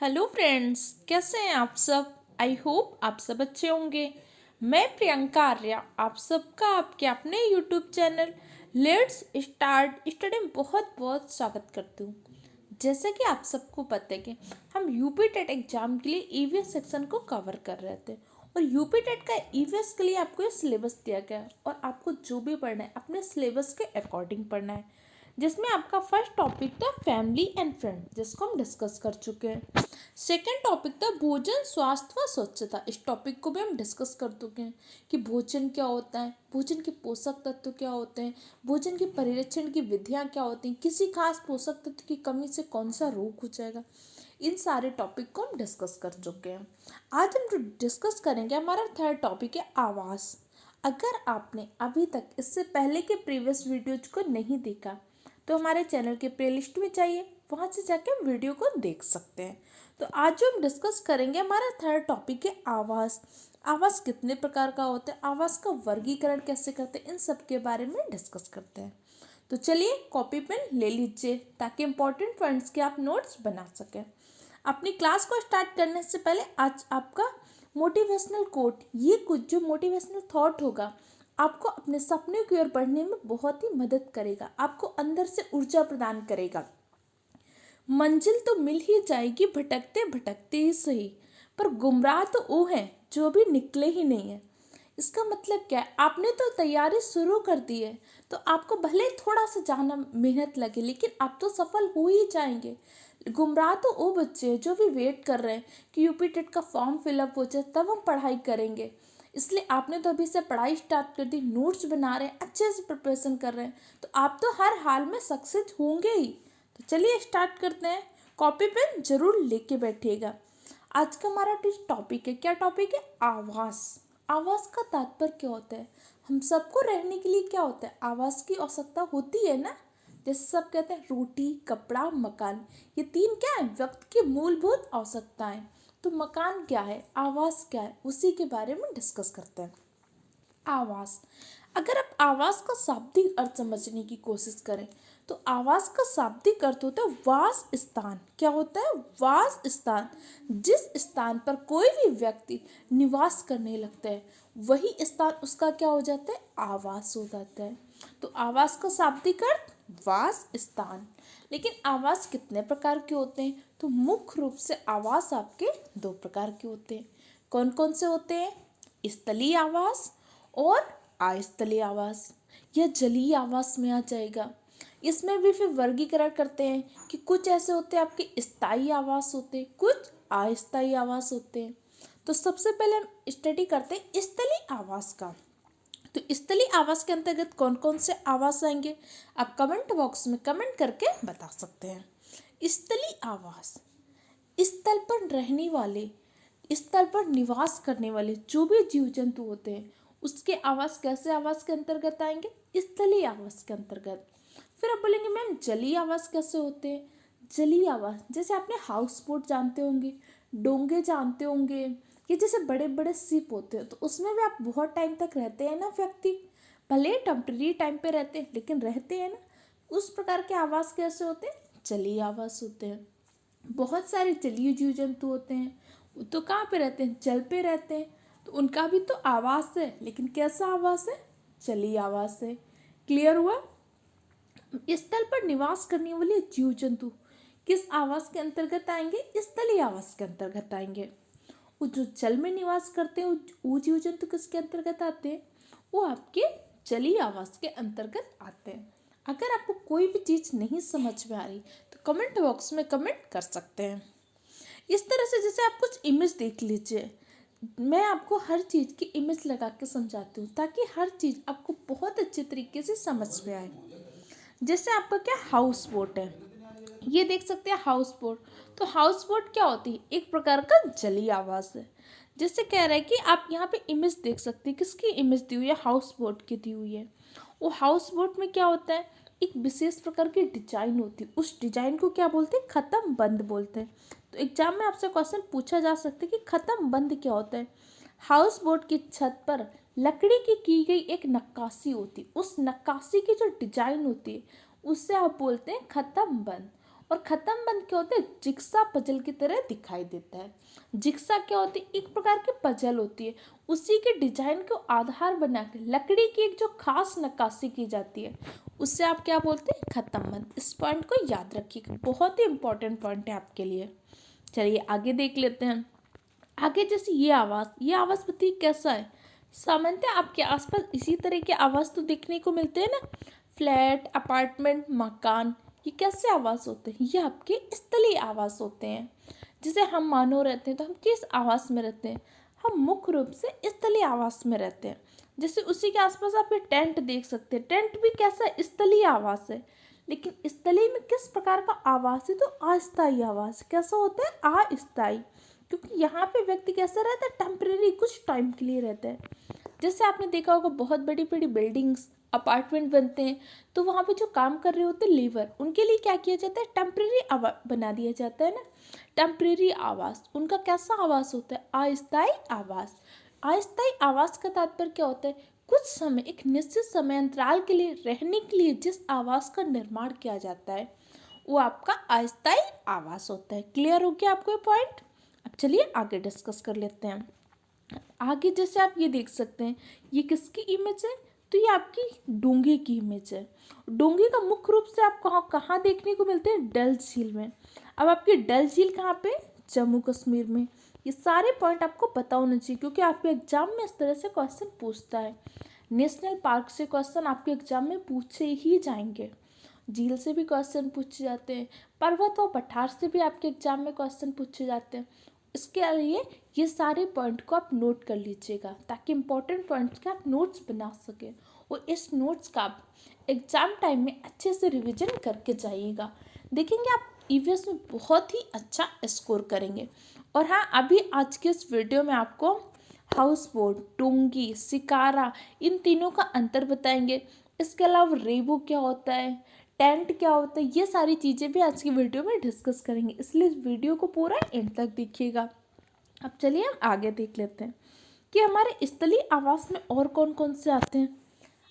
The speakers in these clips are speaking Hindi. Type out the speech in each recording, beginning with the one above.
हेलो फ्रेंड्स, कैसे हैं आप सब। आई होप आप सब अच्छे होंगे। मैं प्रियंका आर्या आप सबका आपके अपने YouTube channel let's start study में बहुत बहुत स्वागत करती हूँ। जैसे कि आप सबको पता है कि हम यूपी टेट एग्जाम के लिए ईवीएस सेक्शन को कवर कर रहे थे और यूपी टेट का ईवीएस के लिए आपको ये सिलेबस दिया गया है और आपको जो भी पढ़ना है अपने सिलेबस के अकॉर्डिंग पढ़ना है, जिसमें आपका फर्स्ट टॉपिक था फैमिली एंड फ्रेंड, जिसको हम डिस्कस कर चुके हैं। सेकेंड टॉपिक था भोजन स्वास्थ्य व स्वच्छता। इस टॉपिक को भी हम डिस्कस कर चुके हैं कि भोजन क्या होता है, भोजन के पोषक तत्व क्या होते हैं, भोजन के परिरक्षण की विधियाँ क्या होती हैं, किसी खास पोषक तत्व की कमी से कौन सा रोग हो जाएगा। इन सारे टॉपिक को हम डिस्कस कर चुके हैं। आज हम जो डिस्कस करेंगे हमारा थर्ड टॉपिक है आवास। अगर आपने अभी तक इससे पहले के प्रीवियस वीडियोज को नहीं देखा तो हमारे चैनल के प्लेलिस्ट में चाहिए, वहाँ से जाके वीडियो को देख सकते हैं। तो आज जो हम डिस्कस करेंगे हमारा थर्ड टॉपिक है आवास। आवास कितने प्रकार का होता है, आवास का वर्गीकरण कैसे करते हैं, इन सब के बारे में डिस्कस करते हैं। तो चलिए कॉपी पेन ले लीजिए ताकि इम्पोर्टेंट पॉइंट्स के आप नोट्स बना सकें। अपनी क्लास को स्टार्ट करने से पहले आज आपका मोटिवेशनल कोट, ये कुछ जो मोटिवेशनल थॉट होगा आपको अपने सपने की ओर बढ़ने में बहुत ही मदद करेगा, आपको अंदर से ऊर्जा प्रदान करेगा। मंजिल तो मिल ही जाएगी भटकते भटकते ही सही, पर गुमराह तो वो हैं जो अभी निकले ही नहीं है। इसका मतलब क्या है, आपने तो तैयारी शुरू कर दी है तो आपको भले ही थोड़ा सा जाना मेहनत लगे लेकिन आप तो सफल हो ही जाएंगे। गुमराह तो वो बच्चे हैं जो भी वेट कर रहे हैं कि यूपी टेट का फॉर्म फिलअप हो जाए तब हम पढ़ाई करेंगे। इसलिए आपने तो अभी से पढ़ाई स्टार्ट कर दी, नोट्स बना रहे हैं, अच्छे से प्रिपरेशन कर रहे हैं, तो आप तो हर हाल में सक्सेस होंगे ही। तो चलिए स्टार्ट करते हैं। कॉपी पेन जरूर लेके बैठिएगा। आज का हमारा टॉपिक है, क्या टॉपिक है, आवास। आवास का तात्पर्य क्या होता है, हम सबको रहने के लिए क्या होता है, आवास की आवश्यकता होती है ना। जैसे सब कहते हैं रोटी कपड़ा मकान, ये तीन क्या है, व्यक्ति की मूलभूत आवश्यकताएं। तो मकान क्या है, आवास क्या है, उसी के बारे में डिस्कस करते हैं। आवास, अगर आप आवास का शाब्दिक अर्थ समझने की कोशिश करें तो आवास का शाब्दिक अर्थ होता है वास स्थान। क्या होता है, वास स्थान। जिस स्थान पर कोई भी व्यक्ति निवास करने लगता है वही स्थान उसका क्या हो जाता है, आवास हो जाता है। तो आवास का शाब्दिक अर्थ वास स्थान। लेकिन आवास कितने प्रकार के होते हैं, तो मुख्य रूप से आवास आपके दो प्रकार के होते हैं। कौन कौन से होते हैं, स्थलीय आवास और अस्थलीय आवास। यह जलीय आवास में आ जाएगा। इसमें भी फिर वर्गीकरण करते हैं कि कुछ ऐसे होते हैं आपके स्थायी आवास होते हैं, कुछ अस्थायी आवास होते हैं। तो सबसे पहले हम स्टडी करते हैं स्थलीय आवास का। तो स्थलीय आवास के अंतर्गत कौन कौन से आवास आएंगे, आप कमेंट बॉक्स में कमेंट करके बता सकते हैं। स्थलीय आवास, स्थल पर रहने वाले, स्थल पर निवास करने वाले जो भी जीव जंतु होते हैं उसके आवास कैसे आवास के अंतर्गत आएंगे, स्थलीय आवास के अंतर्गत। फिर आप बोलेंगे मैम जलीय आवास कैसे होते हैं। जलीय आवास जैसे आपने हाउस बोट जानते होंगे, डोंगे जानते होंगे, ये जैसे बड़े बड़े शिप होते हैं तो उसमें भी आप बहुत टाइम तक रहते हैं ना व्यक्ति, भले टेम्परेरी टाइम पे रहते हैं लेकिन रहते हैं ना। उस प्रकार के आवास कैसे होते हैं, जलीय आवास होते हैं। बहुत सारे जलीय जीव जंतु होते हैं, वो तो कहाँ पे रहते हैं, जल पे रहते हैं, तो उनका भी तो आवास है, लेकिन कैसा आवास है, जलीय आवास है। क्लियर हुआ। स्थल पर निवास करने वाले जीव जंतु किस आवास के अंतर्गत आएंगे, स्थलीय आवास के अंतर्गत आएंगे। वो जो जल में निवास करते हैं वो जीव जंतु किसके अंतर्गत आते हैं, वो आपके जलीय आवास के अंतर्गत आते हैं। अगर आपको कोई भी चीज़ नहीं समझ में आ रही तो कमेंट बॉक्स में कमेंट कर सकते हैं। इस तरह से जैसे आप कुछ इमेज देख लीजिए, मैं आपको हर चीज़ की इमेज लगा के समझाती हूँ ताकि हर चीज़ आपको बहुत अच्छे तरीके से समझ में आए। जैसे आपका क्या हाउस बोट है, ये देख सकते हैं हाउस बोट। तो हाउस बोट क्या होती है, एक प्रकार का जलीय आवास है। जैसे कह रहा है कि आप यहाँ पे इमेज देख सकते हैं, किसकी इमेज दी हुई है, हाउस बोट की दी हुई है। वो हाउस बोट में क्या होता है, एक विशेष प्रकार की डिजाइन होती है, उस डिजाइन को क्या बोलते हैं, खत्म बंद बोलते हैं। तो एग्जाम में आपसे क्वेश्चन पूछा जा सकता है कि खत्म बंद क्या होता है। हाउस बोट की छत पर लकड़ी की गई एक नक्काशी होती है, उस नक्काशी की जो डिजाइन होती है उससे आप बोलते हैं खत्म बंद। और खत्म बंद क्या होता है, जिक्सा पजल की तरह दिखाई देता है। जिक्सा क्या होती है, एक प्रकार की पजल होती है, उसी के डिजाइन को आधार बना के लकड़ी की एक जो खास नक्काशी की जाती है, उससे आप क्या बोलते हैं, खत्म बंद। इस पॉइंट को याद रखिएगा, बहुत ही इंपॉर्टेंट पॉइंट है आपके लिए। चलिए आगे देख लेते हैं। आगे जैसे ये आवाज़ बताइए कैसा है। सामान्यतः आपके आसपास इसी तरह के आवाज़ तो देखने को मिलते हैं ना, फ्लैट, अपार्टमेंट, मकान। ये कैसे आवाज़ होते हैं, ये आपके स्थलीय आवास होते हैं। जैसे हम मानो रहते हैं तो हम किस आवास में रहते हैं, हम मुख्य रूप से स्थलीय आवास में रहते हैं। जैसे उसी के आसपास आप ये टेंट देख सकते हैं, टेंट भी कैसा स्थलीय आवास है। लेकिन स्थलीय में किस प्रकार का आवास है, तो अस्थायी आवास। कैसा होता है, अस्थायी, क्योंकि यहाँ पे व्यक्ति कैसा रहता है, टेम्परेरी, कुछ टाइम के लिए रहता है। जैसे आपने देखा होगा बहुत बड़ी बड़ी बिल्डिंग्स, अपार्टमेंट बनते हैं, तो वहाँ पे जो काम कर रहे होते हैं लेबर, उनके लिए क्या किया जाता है, टेम्परेरी आवास बना दिया जाता है ना, टेम्परेरी आवास। उनका कैसा आवास होता है, अस्थायी आवास। अस्थायी आवास का तात्पर्य क्या होता है, कुछ समय, एक निश्चित समय अंतराल के लिए रहने के लिए जिस आवास का निर्माण किया जाता है, वो आपका अस्थायी आवास होता है। क्लियर हो गया आपको ये पॉइंट। अब चलिए आगे डिस्कस कर लेते हैं। आगे जैसे आप ये देख सकते हैं, ये किसकी इमेज है, तो ये आपकी डोंगे की इमेज है। डोंगे का मुख्य रूप से आप कहाँ कहाँ देखने को मिलते हैं, डल झील में। अब आपकी डल झील कहाँ पे, जम्मू कश्मीर में। ये सारे पॉइंट आपको पता होना चाहिए, क्योंकि आपके एग्जाम में इस तरह से क्वेश्चन पूछता है। नेशनल पार्क से क्वेश्चन आपके एग्जाम में पूछे ही जाएंगे, झील से भी क्वेश्चन पूछे जाते हैं, पर्वत और पठार से भी आपके एग्जाम में क्वेश्चन पूछे जाते हैं। इसके लिए ये सारे पॉइंट को आप नोट कर लीजिएगा, ताकि इम्पोर्टेंट पॉइंट्स के आप नोट्स बना सकें, और इस नोट्स का आप एग्जाम टाइम में अच्छे से रिवीजन करके जाइएगा। देखेंगे आप ईवीएस में बहुत ही अच्छा स्कोर करेंगे। और हाँ, अभी आज के इस वीडियो में आपको हाउस बोट, डोंगी, शिकारा, इन तीनों का अंतर बताएंगे। इसके अलावा रेबू क्या होता है, टेंट क्या होता है, ये सारी चीज़ें भी आज की वीडियो में डिस्कस करेंगे, इसलिए इस वीडियो को पूरा एंड तक देखिएगा। अब चलिए हम आगे देख लेते हैं कि हमारे स्थलीय आवास में और कौन कौन से आते हैं।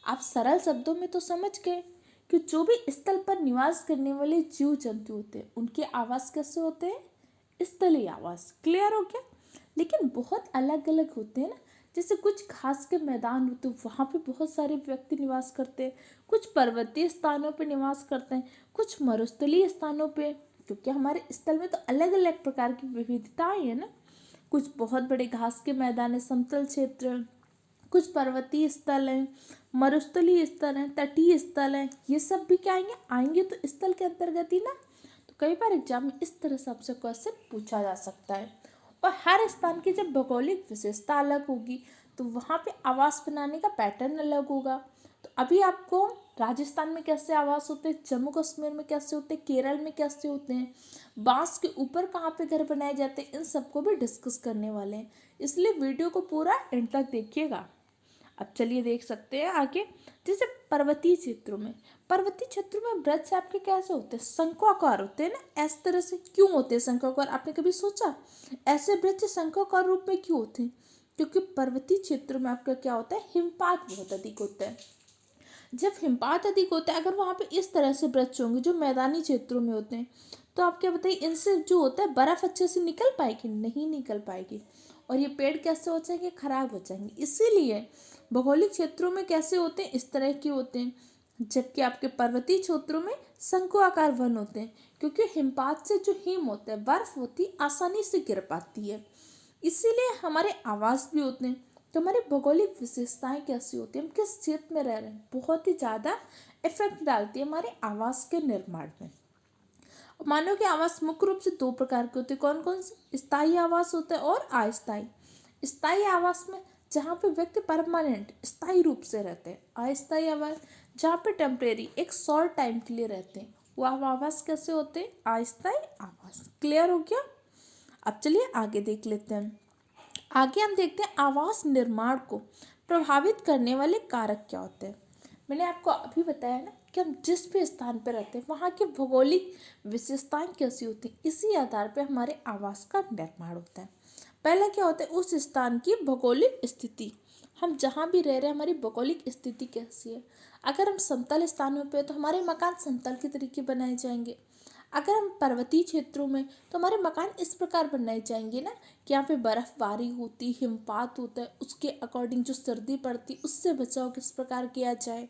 आप सरल शब्दों में तो समझ गए कि जो भी स्थल पर निवास करने वाले जीव जंतु होते हैं, उनके आवास कैसे होते हैं, स्थलीय आवास। क्लियर हो गया। लेकिन बहुत अलग अलग होते हैं ना, जैसे कुछ घास के मैदान होते हैं, वहाँ पे बहुत सारे व्यक्ति निवास करते हैं, कुछ पर्वतीय स्थानों पे निवास करते हैं, कुछ मरुस्थलीय स्थानों पे, क्योंकि हमारे स्थल में तो अलग अलग प्रकार की विविधताएं हैं ना। कुछ बहुत बड़े घास के मैदान है, समतल क्षेत्र, कुछ पर्वतीय स्थल हैं, मरुस्थलीय स्थल हैं, तटीय स्थल हैं। ये सब भी क्या आएंगे, आएंगे तो स्थल के अंतर्गत ही ना। तो कई बार एग्जाम में इस तरह से आपसे क्वेश्चन पूछा जा सकता है। और हर स्थान की जब भौगोलिक विशेषता अलग होगी, तो वहाँ पे आवास बनाने का पैटर्न अलग होगा। तो अभी आपको राजस्थान में कैसे आवास होते हैं, जम्मू कश्मीर में कैसे होते हैं, केरल में कैसे होते हैं, बांस के ऊपर कहाँ पे घर बनाए जाते हैं, इन सबको भी डिस्कस करने वाले हैं। इसलिए वीडियो को पूरा एंड तक देखिएगा। अब चलिए देख सकते हैं आगे। जैसे पर्वतीय क्षेत्रों में वृक्ष आपके कैसे होते हैं, शंक्वाकार होते हैं ना, इस तरह से। क्यों होते हैं शंक्वाकार, आपने कभी सोचा ऐसे वृक्ष शंक्वाकार रूप में क्यों होते हैं? क्योंकि पर्वतीय क्षेत्रों में आपका क्या होता है, हिमपात बहुत अधिक होता है। जब हिमपात अधिक होता है, अगर वहाँ पे इस तरह से वृक्ष होंगे जो मैदानी क्षेत्रों में होते हैं, तो आप क्या बताइए, इनसे जो होता है बर्फ अच्छे से निकल पाएगी, नहीं निकल पाएगी, और ये पेड़ कैसे हो जाएंगे, खराब हो जाएंगे। इसीलिए भौगोलिक क्षेत्रों में कैसे होते हैं, इस तरह के होते हैं, जबकि आपके पर्वतीय क्षेत्रों में शंकु आकार वन होते हैं, क्योंकि हिमपात से जो हिम होता है, बर्फ होती, आसानी से गिर पाती है। इसीलिए हमारे आवास भी होते हैं। तो हमारी भौगोलिक विशेषताएं कैसी होती हैं, हम किस क्षेत्र में रह रहे हैं, बहुत ही ज़्यादा इफेक्ट डालती है हमारे आवास के निर्माण में। मानव के आवास मुख्य रूप से दो प्रकार के होते हैं, कौन कौन से, स्थायी आवास होता है और अस्थायी। स्थायी आवास में जहाँ पे व्यक्ति परमानेंट, स्थायी रूप से रहते हैं। अस्थायी आवास जहाँ पे टेम्परेरी, एक शॉर्ट टाइम के लिए रहते हैं, वो आवास कैसे होते हैं, अस्थायी आवास। क्लियर हो गया। अब चलिए आगे देख लेते हैं। आगे हम देखते हैं आवास निर्माण को प्रभावित करने वाले कारक क्या होते हैं। मैंने आपको अभी बताया ना कि हम जिस भी स्थान पर रहते हैं, वहाँ की भौगोलिक विशेषताएं कैसी होती हैं, इसी आधार पर हमारे आवास का निर्माण होता है। पहला क्या होता है, उस स्थान की भौगोलिक स्थिति। हम जहाँ भी रह रहे हैं, हमारी भौगोलिक स्थिति कैसी है। अगर हम समतल स्थानों पे, तो हमारे मकान समतल के तरीके बनाए जाएंगे। अगर हम पर्वतीय क्षेत्रों में तो हमारे मकान इस प्रकार बनाए जाएंगे ना कि यहाँ पे बर्फबारी होती, हिमपात होता है, उसके अकॉर्डिंग जो सर्दी पड़ती उससे बचाव किस प्रकार किया जाए।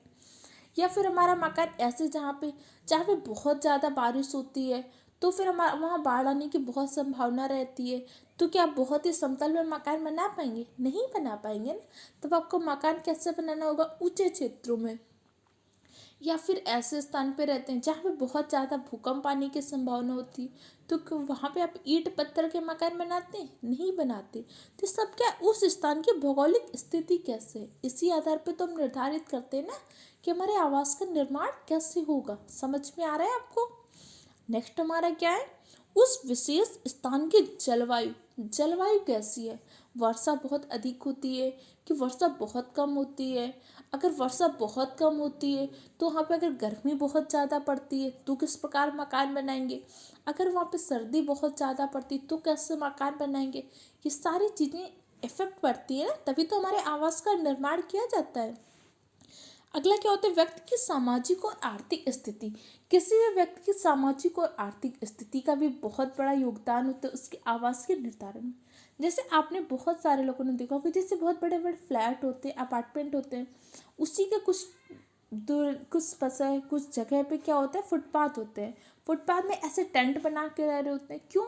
या फिर हमारा मकान ऐसे जहाँ पे बहुत ज़्यादा बारिश होती है तो फिर हमारा वहाँ बाढ़ आने की बहुत संभावना रहती है। तो क्या आप बहुत ही समतल में मकान बना पाएंगे? नहीं बना पाएंगे ना। तब आपको मकान कैसे बनाना होगा? ऊंचे क्षेत्रों में। या फिर ऐसे स्थान पे रहते हैं जहाँ पे बहुत ज़्यादा भूकंप आने की संभावना होती है, तो वहाँ पे आप ईंट पत्थर के मकान बनाते हैं? नहीं बनाते। तो सब क्या, उस स्थान की भौगोलिक स्थिति कैसे है, इसी आधार पे तो हम निर्धारित करते हैं ना कि हमारे आवास का निर्माण कैसे होगा। समझ में आ रहा है आपको? नेक्स्ट हमारा क्या है, उस विशेष स्थान की जलवायु। जलवायु कैसी है? वर्षा बहुत अधिक होती है कि वर्षा बहुत कम होती है? अगर वर्षा बहुत कम होती है तो वहाँ पे अगर गर्मी बहुत ज़्यादा पड़ती है तो किस प्रकार मकान बनाएंगे? अगर वहाँ पे सर्दी बहुत ज़्यादा पड़ती तो कैसे मकान बनाएंगे? ये सारी चीज़ें इफेक्ट पड़ती है ना, तभी तो हमारे आवास का निर्माण किया जाता है। अगला क्या होता है, व्यक्ति की सामाजिक और आर्थिक स्थिति। किसी भी व्यक्ति की सामाजिक और आर्थिक स्थिति का भी बहुत बड़ा योगदान होता है उसके आवास के निर्धारण में। जैसे आपने बहुत सारे लोगों ने देखा होगा, जैसे बहुत बड़े बड़े फ्लैट होते हैं, अपार्टमेंट होते हैं, उसी के कुछ दूर कुछ जगह पे क्या होता है, फुटपाथ होते हैं। फुटपाथ में ऐसे टेंट बना के रह रहे होते हैं। क्यों?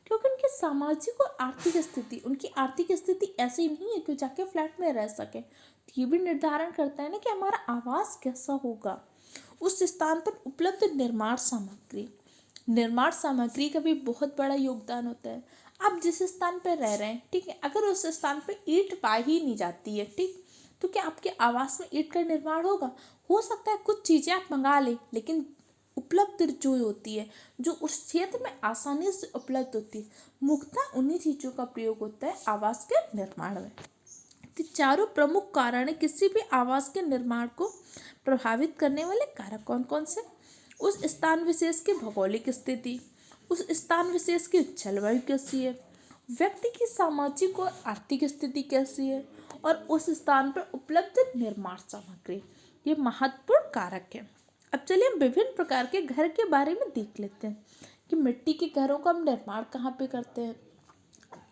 क्योंकि उनकी सामाजिक और आर्थिक स्थिति, उनकी आर्थिक स्थिति ऐसी नहीं है कि जाके फ्लैट में रह सके। तो ये भी निर्धारण करता है ना कि हमारा आवास कैसा होगा। उस स्थान पर उपलब्ध निर्माण सामग्री, निर्माण सामग्री का भी बहुत बड़ा योगदान होता है। आप जिस स्थान पर रह रहे हैं, ठीक है, अगर उस स्थान पर ईंट पाई ही नहीं जाती है, ठीक, तो क्या आपके आवास में ईंट का निर्माण होगा? हो सकता है कुछ चीज़ें आप मंगा लें, लेकिन उपलब्ध जो होती है, जो उस क्षेत्र में आसानी से उपलब्ध होती है, मुख्यतः उन्हीं चीज़ों का प्रयोग होता है आवास के निर्माण में। तो चारों प्रमुख कारण है किसी भी आवास के निर्माण को प्रभावित करने वाले कारक कौन कौन से? उस स्थान विशेष की भौगोलिक स्थिति, उस स्थान विशेष की जलवायु कैसी है, व्यक्ति की सामाजिक और आर्थिक स्थिति कैसी है, और उस स्थान पर उपलब्ध निर्माण सामग्री। ये महत्वपूर्ण कारक है। अब चलिए हम विभिन्न प्रकार के घर के बारे में देख लेते हैं कि मिट्टी के घरों का हम निर्माण कहाँ पे करते हैं।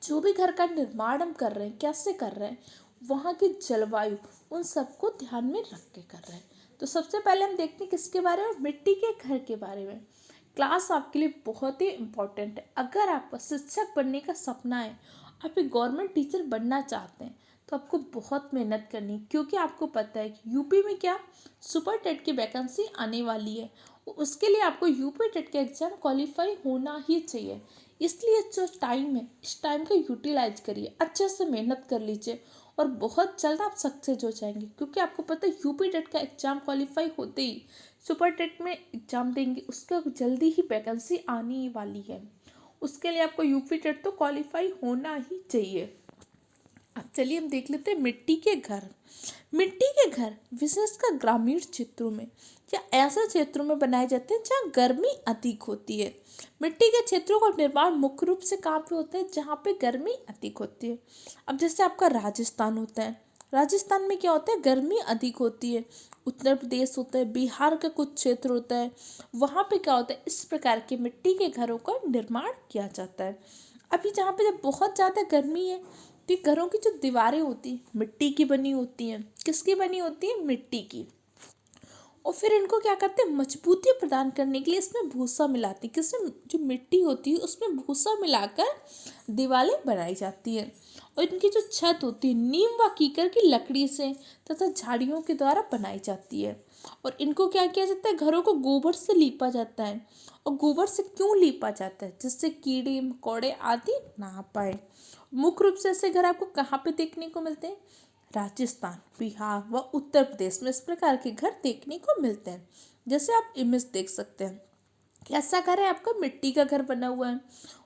जो भी घर का निर्माण हम कर रहे हैं, कैसे कर रहे हैं, वहाँ की जलवायु, उन सबको ध्यान में रख के कर रहे हैं। तो सबसे पहले हम देखते हैं किसके बारे में, मिट्टी के घर के बारे में। क्लास आपके लिए बहुत ही इम्पोर्टेंट है। अगर आपका शिक्षक बनने का सपना है, आप एक गवर्नमेंट टीचर बनना चाहते हैं, तो आपको बहुत मेहनत करनी है, क्योंकि आपको पता है कि यूपी में क्या सुपर टेट की वैकेंसी आने वाली है। उसके लिए आपको यूपी टेट का एग्ज़ाम क्वालिफाई होना ही चाहिए। इसलिए जो टाइम है, इस टाइम का यूटिलाइज करिए, अच्छे से मेहनत कर लीजिए और बहुत जल्द आप सक्सेस हो जाएंगे। क्योंकि आपको पता है यूपी टेट का एग्ज़ाम क्वालिफाई होते ही सुपर टेट में एग्ज़ाम देंगे, उसका जल्दी ही वैकेंसी आने ही वाली है। उसके लिए आपको यूपी टेट तो क्वालिफाई होना ही चाहिए। अब चलिए हम देख लेते हैं मिट्टी के घर। मिट्टी के घर विशेषकर ग्रामीण क्षेत्रों में या ऐसे क्षेत्रों में बनाए जाते हैं जहाँ गर्मी अधिक होती है। मिट्टी के क्षेत्रों का निर्माण मुख्य रूप से कहाँ पे होता है? जहाँ पे गर्मी अधिक होती है। अब जैसे आपका राजस्थान होता है, राजस्थान में क्या होता है? गर्मी अधिक होती है। उत्तर प्रदेश होता है, बिहार का कुछ क्षेत्र होता है, वहाँ पे क्या होता है? इस प्रकार के मिट्टी के घरों का निर्माण किया जाता है। अभी जहाँ पे जब बहुत ज़्यादा गर्मी है तो घरों की जो दीवारें होती हैं मिट्टी की बनी होती हैं। किसकी बनी होती है? मिट्टी की। और फिर इनको क्या करते हैं? मजबूती प्रदान करने के लिए इसमें भूसा मिलाती है। किसमें? जो मिट्टी होती है उसमें भूसा मिलाकर दीवारें बनाई जाती हैं। और इनकी जो छत होती है नीम व कीकर की लकड़ी से तथा झाड़ियों के द्वारा बनाई जाती है। और इनको क्या किया जाता है? घरों को गोबर से लीपा जाता है। और गोबर से क्यों लीपा जाता है? जिससे कीड़े मकोड़े आदि ना पाए। मुख्य रूप से ऐसे घर आपको कहाँ पे देखने को मिलते हैं? राजस्थान, बिहार व उत्तर प्रदेश में इस प्रकार के घर देखने को मिलते हैं। जैसे आप इमेज देख सकते हैं, कैसा घर है आपका? मिट्टी का घर बना हुआ है,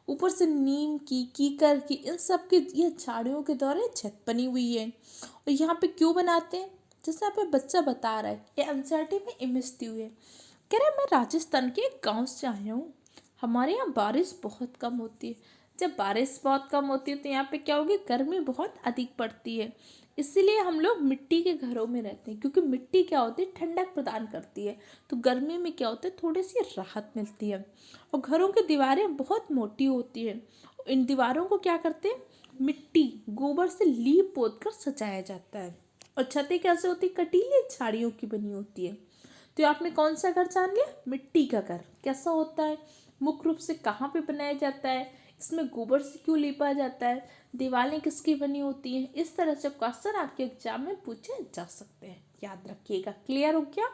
ऊपर से नीम की, कीकर की, इन सब की ये झाड़ियों के द्वारा छत बनी हुई है। और यहाँ पे क्यों बनाते हैं? जैसे आप बच्चा बता रहा है, ये एनसीईआरटी में इमेज दी हुई है। कह रहा है मैं राजस्थान के एक गाँव से आया हूँ, हमारे यहाँ बारिश बहुत कम होती है। जब बारिश बहुत कम होती है तो यहाँ पे क्या होगी? गर्मी बहुत अधिक पड़ती है। इसीलिए हम लोग मिट्टी के घरों में रहते हैं, क्योंकि मिट्टी क्या होती है, ठंडक प्रदान करती है। तो गर्मी में क्या होता है, थोड़ी सी राहत मिलती है। और घरों की दीवारें बहुत मोटी होती हैं। इन दीवारों को क्या करते हैं, मिट्टी गोबर से लीप पोत कर सजाया जाता है। और छतें कैसे होती, कटीली झाड़ियों की बनी होती है। तो आपने कौन सा घर जान लिया, मिट्टी का घर कैसा होता है, मुख्य रूप से कहाँ पे बनाया जाता है, इसमें गोबर से क्यों लीपा जाता है, दीवारें किसकी बनी होती हैं। इस तरह से क्वेश्चन आपके एग्जाम में पूछे जा सकते हैं, याद रखिएगा। क्लियर हो क्या?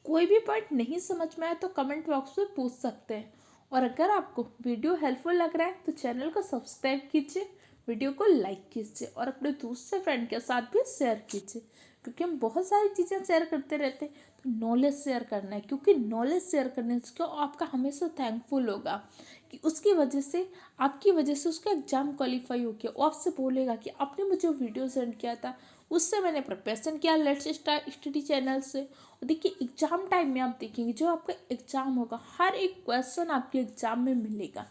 कोई भी पॉइंट नहीं समझ में आए तो कमेंट बॉक्स में पूछ सकते हैं। और अगर आपको वीडियो हेल्पफुल लग रहा है तो चैनल को सब्सक्राइब कीजिए, वीडियो को लाइक कीजिए और अपने दूसरे फ्रेंड के साथ भी शेयर कीजिए, क्योंकि हम बहुत सारी चीज़ें शेयर करते रहते हैं। तो नॉलेज शेयर करना है, क्योंकि नॉलेज शेयर करने से क्यों आपका हमेशा थैंकफुल होगा कि उसकी वजह से, आपकी वजह से उसका एग्जाम क्वालिफाई हो गया। वो आपसे बोलेगा कि आपने मुझे वीडियो सेंड किया था, उससे मैंने प्रिपरेशन किया लेट्स स्टार्ट स्टडी चैनल से। और देखिए एग्जाम टाइम में आप देखेंगे जो आपका एग्जाम होगा, हर एक क्वेश्चन आपके एग्जाम में मिलेगा।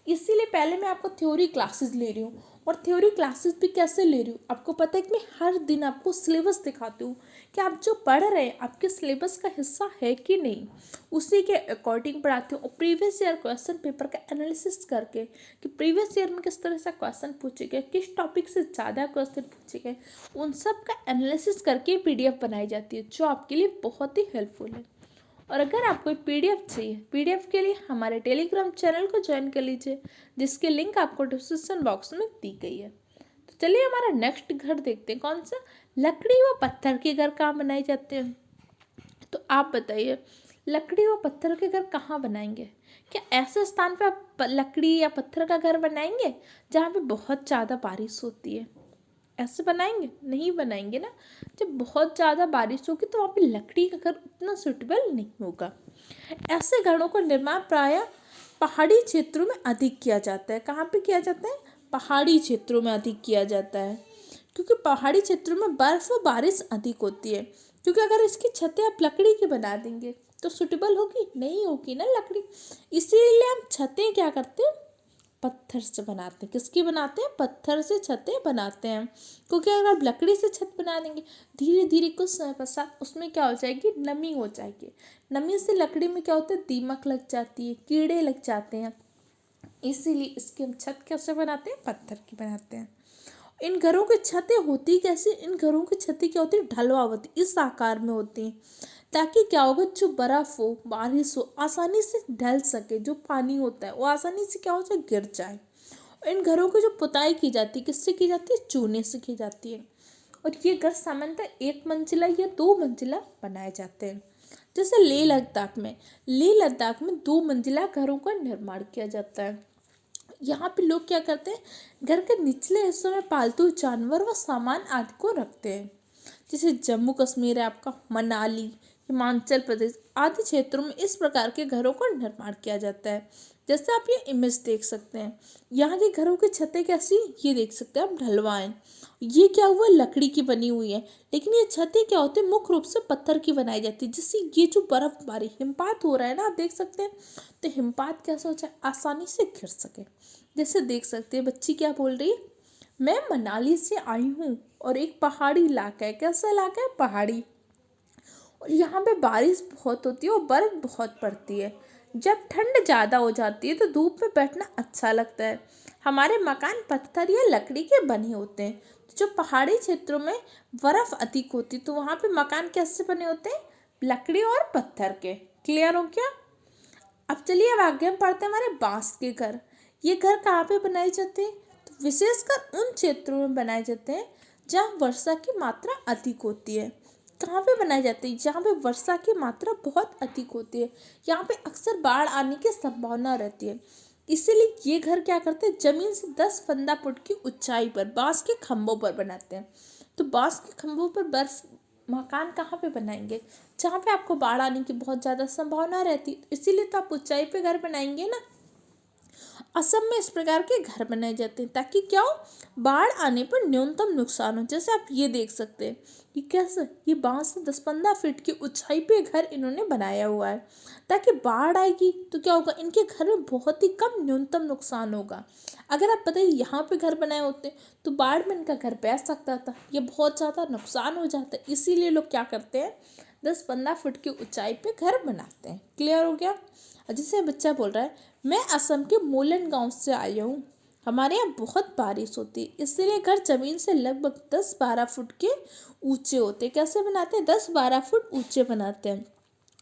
इसीलिए पहले मैं आपको थ्योरी क्लासेस ले रही हूँ। और थ्योरी क्लासेस भी कैसे ले रही हूँ, आपको पता है कि मैं हर दिन आपको सिलेबस दिखाती हूँ कि आप जो पढ़ रहे हैं आपके सिलेबस का हिस्सा है कि नहीं, उसी के अकॉर्डिंग पढ़ाती हूँ। और प्रीवियस ईयर क्वेश्चन पेपर का एनालिसिस करके कि प्रीवियस ईयर में किस तरह से क्वेश्चन पूछे गए, किस टॉपिक से ज़्यादा क्वेश्चन पूछे गए, उन सब का एनालिसिस करके पीडीएफ बनाई जाती है, जो आपके लिए बहुत ही हेल्पफुल है। और अगर आपको पीडीएफ चाहिए, पीडीएफ के लिए हमारे टेलीग्राम चैनल को ज्वाइन कर लीजिए, जिसकी लिंक आपको डिस्क्रिप्शन बॉक्स में दी गई है। तो चलिए हमारा नेक्स्ट घर देखते हैं, कौन सा, लकड़ी व पत्थर के घर कहाँ बनाए जाते हैं। तो आप बताइए, लकड़ी व पत्थर के घर कहाँ बनाएंगे? क्या ऐसे स्थान पे आप लकड़ी या पत्थर का घर बनाएंगे जहाँ पे बहुत ज़्यादा बारिश होती है? ऐसे बनाएंगे? नहीं बनाएंगे ना। जब बहुत ज़्यादा बारिश होगी तो वहाँ पे लकड़ी का घर उतना सुटेबल नहीं होगा। ऐसे घरों का निर्माण प्रायः पहाड़ी क्षेत्रों में अधिक किया जाता है। कहाँ पे किया जाता है? पहाड़ी क्षेत्रों में अधिक किया जाता है, क्योंकि पहाड़ी क्षेत्रों में बर्फ व बारिश अधिक होती है। क्योंकि अगर इसकी छतें आप लकड़ी की बना देंगे तो सुटेबल होगी नहीं, होगी ना लकड़ी। इसीलिए हम छतें क्या करते हैं, पत्थर से बनाते हैं। किसकी बनाते हैं? पत्थर से छतें बनाते हैं। क्योंकि अगर आप लकड़ी से छत बना देंगे, धीरे धीरे कुछ समय पश्चात उसमें क्या हो जाएगी, नमी हो जाएगी। नमी से लकड़ी में क्या होता है, दीमक लग जाती है, कीड़े लग जाते हैं। इसीलिए इसकी हम छत कैसे बनाते हैं, पत्थर की बनाते हैं। इन घरों की छतें होती कैसे, इन घरों की छतें क्या होती है, ढलवावती, इस आकार में होती हैं, ताकि क्या होगा, जो बर्फ हो, बारिश हो, आसानी से ढल सके। जो पानी होता है वो आसानी से क्या हो जाए, गिर जाए। इन घरों की जो पुताई की जाती है, किससे की जाती है, चूने से की जाती है। और ये घर सामान्यतः एक मंजिला या दो मंजिला बनाए जाते हैं। जैसे लेह लद्दाख में दो मंजिला घरों का निर्माण किया जाता है। यहाँ पे लोग क्या करते हैं, घर के निचले हिस्सों में पालतू जानवर व सामान आदि को रखते हैं। जैसे जम्मू कश्मीर है आपका, मनाली, हिमाचल प्रदेश आदि क्षेत्रों में इस प्रकार के घरों का निर्माण किया जाता है। जैसे आप ये इमेज देख सकते हैं, यहाँ के घरों की छतें कैसी, ये देख सकते हैं आप, ढलवाएं। ये क्या हुआ, लकड़ी की बनी हुई है, लेकिन ये छतें क्या होती है, मुख्य रूप से पत्थर की बनाई जाती है। जिससे ये जो बर्फबारी, हिमपात हो रहा है ना, आप देख सकते हैं, तो हिमपात कैसे हो जाए, आसानी से गिर सके। जैसे देख सकते हैं बच्ची क्या बोल रही है, मैं मनाली से आई हूँ और एक पहाड़ी इलाका है। कैसा इलाका है, पहाड़ी। और यहाँ पे बारिश बहुत होती है और बर्फ बहुत पड़ती है। जब ठंड ज़्यादा हो जाती है तो धूप में बैठना अच्छा लगता है। हमारे मकान पत्थर या लकड़ी के बने होते हैं। जो पहाड़ी क्षेत्रों में बर्फ अधिक होती है तो वहाँ पे मकान कैसे बने होते हैं, लकड़ी और पत्थर के। क्लियर हो क्या? अब चलिए अब आगे हम पढ़ते हैं हमारे बांस के घर। ये घर कहाँ पे बनाए जाते हैं, तो विशेषकर उन क्षेत्रों में बनाए जाते हैं जहाँ वर्षा की मात्रा अधिक होती है। कहाँ पे बनाए जाते हैं, जहाँ पे वर्षा की मात्रा बहुत अधिक होती है। यहाँ पे अक्सर बाढ़ आने की संभावना रहती है। इसीलिए ये घर क्या करते हैं, जमीन से 10-15 फुट की ऊंचाई पर बांस के खंभों पर बनाते हैं। तो बांस के खंभों पर बर्फ, मकान कहाँ पे बनाएंगे, जहाँ पे आपको बाढ़ आने की बहुत ज़्यादा संभावना रहती है। इसीलिए तो आप ऊंचाई पे घर बनाएंगे ना। असम में इस प्रकार के घर बनाए जाते हैं ताकि क्या हो, बाढ़ आने पर न्यूनतम नुकसान हो। जैसे आप ये देख सकते हैं कि कैसे ये बांस से 10-15 फीट की ऊंचाई पे घर इन्होंने बनाया हुआ है ताकि बाढ़ आएगी तो क्या होगा, इनके घर में बहुत ही कम न्यूनतम नुकसान होगा। अगर आप बताइए यहाँ पे घर बनाए होते तो बाढ़ में इनका घर बह सकता था, ये बहुत ज़्यादा नुकसान हो जाता है। इसीलिए लोग क्या करते हैं, 10-15 फीट की ऊंचाई पे घर बनाते हैं। क्लियर हो गया। जैसे बच्चा बोल रहा है, मैं असम के मोलन गांव से आया हूँ, हमारे यहाँ बहुत बारिश होती है इसलिए घर जमीन से लगभग 10-12 फुट के ऊंचे होते हैं। कैसे बनाते हैं, 10-12 फुट ऊंचे बनाते हैं,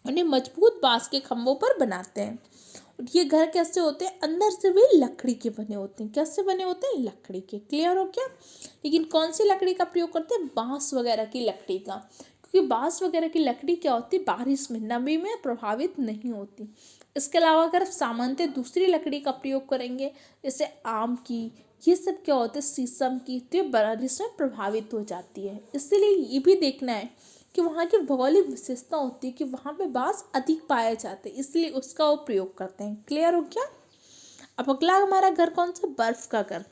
उन्हें मजबूत बांस के खंभों पर बनाते हैं। और ये घर कैसे होते हैं, अंदर से भी लकड़ी के बने होते हैं। कैसे बने होते हैं, लकड़ी के। क्लियर हो क्या। लेकिन कौन सी लकड़ी का प्रयोग करते हैं, बांस वगैरह की लकड़ी का, क्योंकि बांस वगैरह की लकड़ी क्या होती है, बारिश में नमी में प्रभावित नहीं होती। इसके अलावा अगर आप सामान्यतः दूसरी लकड़ी का प्रयोग करेंगे जैसे आम की, ये सब क्या होते हैं, शीशम की, तो ये बारिश में प्रभावित हो जाती है। इसीलिए ये भी देखना है कि वहाँ की भौगोलिक विशेषता होती है कि वहाँ पे बांस अधिक पाए जाते हैं, इसलिए उसका वो प्रयोग करते हैं। क्लियर हो क्या। अब अगला हमारा घर कौन सा, बर्फ का घर।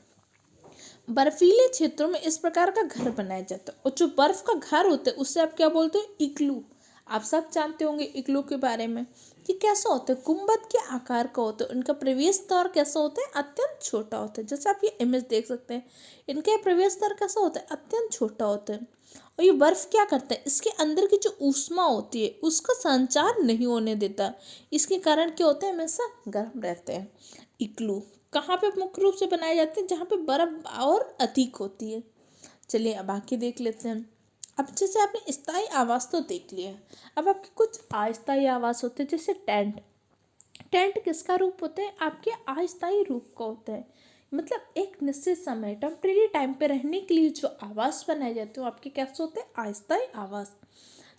बर्फीले क्षेत्रों में इस प्रकार का घर बनाया जाता है और जो बर्फ का घर होता है उससे आप क्या बोलते हो, इग्लू। आप सब जानते होंगे इग्लू के बारे में। ये कैसा होता है, गुंबद के आकार का होता है, उनका प्रवेश द्वार कैसा होता है, अत्यंत छोटा होता है। जैसे आप ये इमेज देख सकते हैं, इनका प्रवेश द्वार कैसा होता है, अत्यंत छोटा होता है। और ये बर्फ क्या करता है, इसके अंदर की जो ऊष्मा होती है उसका संचार नहीं होने देता, इसके कारण क्या होता है, हमेशा गर्म रहते हैं। इग्लू कहाँ पे मुख्य रूप से बनाए जाते हैं, जहाँ पे बर्फ और अधिक होती है। चलिए अब आके देख लेते हैं। अब जैसे आपने स्थायी आवास तो देख लिया, अब आपके कुछ अस्थायी आवास होते हैं जैसे टेंट। टेंट किसका रूप होता है, आपके अस्थायी रूप का होता है। मतलब एक निश्चित समय टेम्परेरी टाइम पे रहने के लिए जो आवास बनाए जाते हैं वो आपके कैसे होते हैं, अस्थायी आवास।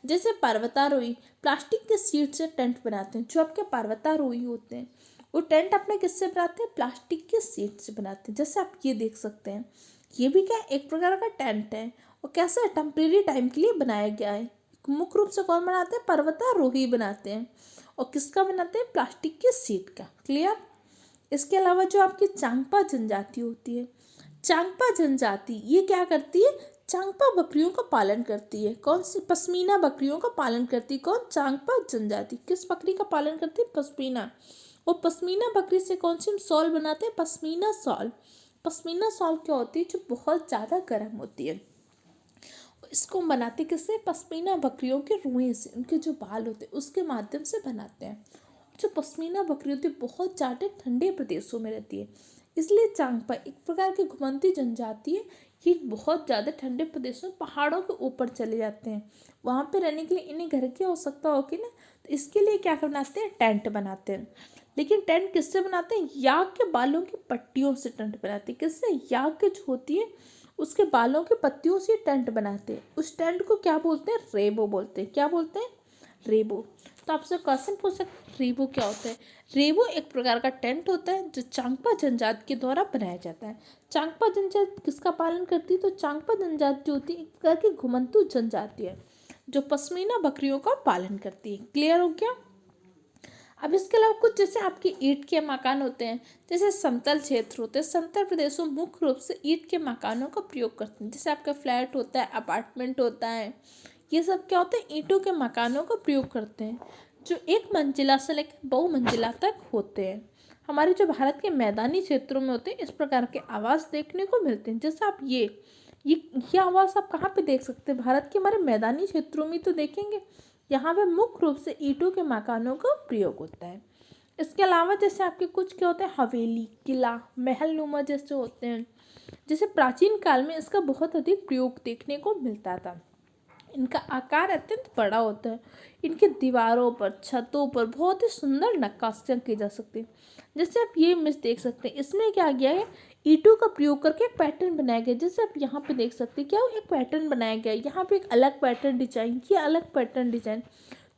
जैसे पर्वतारोही प्लास्टिक के शीट से टेंट बनाते हैं। जो आपके पर्वतारोही होते हैं वो टेंट अपने किससे बनाते हैं, प्लास्टिक के शीट से बनाते हैं। जैसे आप ये देख सकते हैं, ये भी क्या एक प्रकार का टेंट है और कैसे टेम्परेरी टाइम के लिए बनाया गया है। मुख्य रूप से कौन बनाते हैं, पर्वतारोही बनाते हैं। और किसका बनाते हैं, प्लास्टिक के शीट का। क्लियर। इसके अलावा जो आपकी चांगपा जनजाति होती है, चांगपा जनजाति ये क्या करती है, चांगपा बकरियों का पालन करती है। कौन सी, पश्मीना बकरियों का पालन करती है। कौन, चांगपा जनजाति किस बकरी का पालन करती है, पश्मीना। और पश्मीना बकरी से कौन सी हम शॉल बनाते हैं, पश्मीना शॉल। पश्मीना शॉल क्या होती है, जो बहुत ज़्यादा गर्म होती है। इसको बनाते किससे, पश्मीना बकरियों के रुएं से, उनके जो बाल होते हैं उसके माध्यम से बनाते हैं। जो पश्मीना बकरी होती है बहुत ज़्यादा ठंडे प्रदेशों में रहती है, इसलिए चांगपा एक प्रकार की घुमंती जनजाति है। ये बहुत ज़्यादा ठंडे प्रदेशों पहाड़ों के ऊपर चले जाते हैं, वहाँ पे रहने के लिए इन्हें घर की आवश्यकता होगी ना, तो इसके लिए क्या बनाते हैं, टेंट बनाते हैं। लेकिन टेंट किससे बनाते हैं, याक के बालों की पट्टियों से टेंट बनाते हैं। किससे, याक के जो होती है उसके बालों की पत्तियों से टेंट बनाते हैं। उस टेंट को क्या बोलते हैं, रेबो बोलते हैं। क्या बोलते हैं, रेबो। तो आपसे क्वेश्चन पूछ सकते हैं, रेबो क्या होता है। रेबो एक प्रकार का टेंट होता है जो चांगपा जनजाति के द्वारा बनाया जाता है। चांगपा जनजाति किसका पालन करती है, तो चांगपा जनजाति जो होती है एक प्रकार की घुमंतू जनजाति है जो पश्मीना बकरियों का पालन करती है। क्लियर हो गया। अब इसके अलावा कुछ जैसे आपके ईंट के मकान होते हैं, जैसे समतल क्षेत्र होते हैं, समतल प्रदेशों में मुख्य रूप से ईंट के मकानों का प्रयोग करते हैं। जैसे आपका फ्लैट होता है, अपार्टमेंट होता है, ये सब क्या होता है, ईंटों के मकानों का प्रयोग करते हैं जो एक मंजिला से लेकर बहुमंजिला तक होते हैं। हमारे जो भारत के मैदानी क्षेत्रों में होते हैं इस प्रकार के आवास देखने को मिलते हैं। जैसे आप ये आवास आप कहाँ पे देख सकते हैं, भारत के हमारे मैदानी क्षेत्रों में तो देखेंगे। यहाँ पे मुख्य रूप से ईंटों के मकानों का प्रयोग होता है। इसके अलावा जैसे आपके कुछ क्या होते हैं, हवेली, किला, महल नुमा जैसे होते हैं। जैसे प्राचीन काल में इसका बहुत अधिक प्रयोग देखने को मिलता था। इनका आकार अत्यंत बड़ा होता है। इनके दीवारों पर, छतों पर बहुत ही सुंदर नक्काशियाँ की जा सकती है। जैसे आप ये इमेज देख सकते हैं, इसमें क्या गया है, ईंटों का प्रयोग करके एक पैटर्न बनाया गया। जैसे आप यहाँ पे देख सकते हैं क्या एक पैटर्न बनाया गया है, यहाँ पे एक अलग पैटर्न डिजाइन, ये अलग पैटर्न डिजाइन।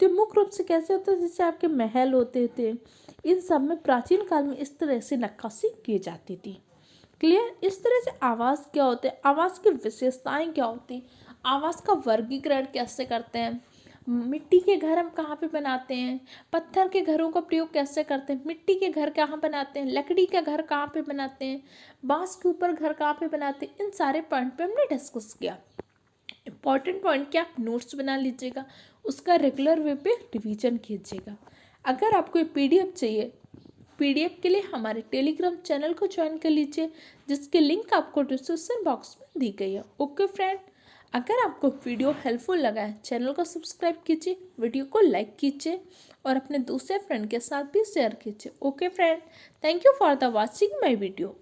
तो मुख्य रूप से कैसे होता है, जैसे आपके महल होते थे, इन सब में प्राचीन काल में इस तरह से नक्काशी की जाती थी। क्लियर। इस तरह से आवास क्या होते हैं, आवास की विशेषताएं क्या होती हैं, आवास का वर्गीकरण कैसे करते हैं, मिट्टी के घर हम कहाँ पे बनाते हैं, पत्थर के घरों का प्रयोग कैसे करते हैं, मिट्टी के घर कहाँ बनाते हैं, लकड़ी का घर कहाँ पे बनाते हैं, बांस के ऊपर घर कहाँ पे बनाते हैं, इन सारे पॉइंट पे हमने डिस्कस किया। इम्पॉर्टेंट पॉइंट के आप नोट्स बना लीजिएगा, उसका रेगुलर वे पे रिवीजन कीजिएगा। अगर आपको ये पीडीएफ चाहिए, पीडीएफ के लिए हमारे टेलीग्राम चैनल को ज्वाइन कर लीजिए, जिसकी लिंक आपको डिस्क्रिप्शन बॉक्स में दी गई है। ओके फ्रेंड, अगर आपको वीडियो हेल्पफुल लगा है चैनल को सब्सक्राइब कीजिए, वीडियो को लाइक कीजिए और अपने दूसरे फ्रेंड के साथ भी शेयर कीजिए। Okay friend, thank you for the watching my video.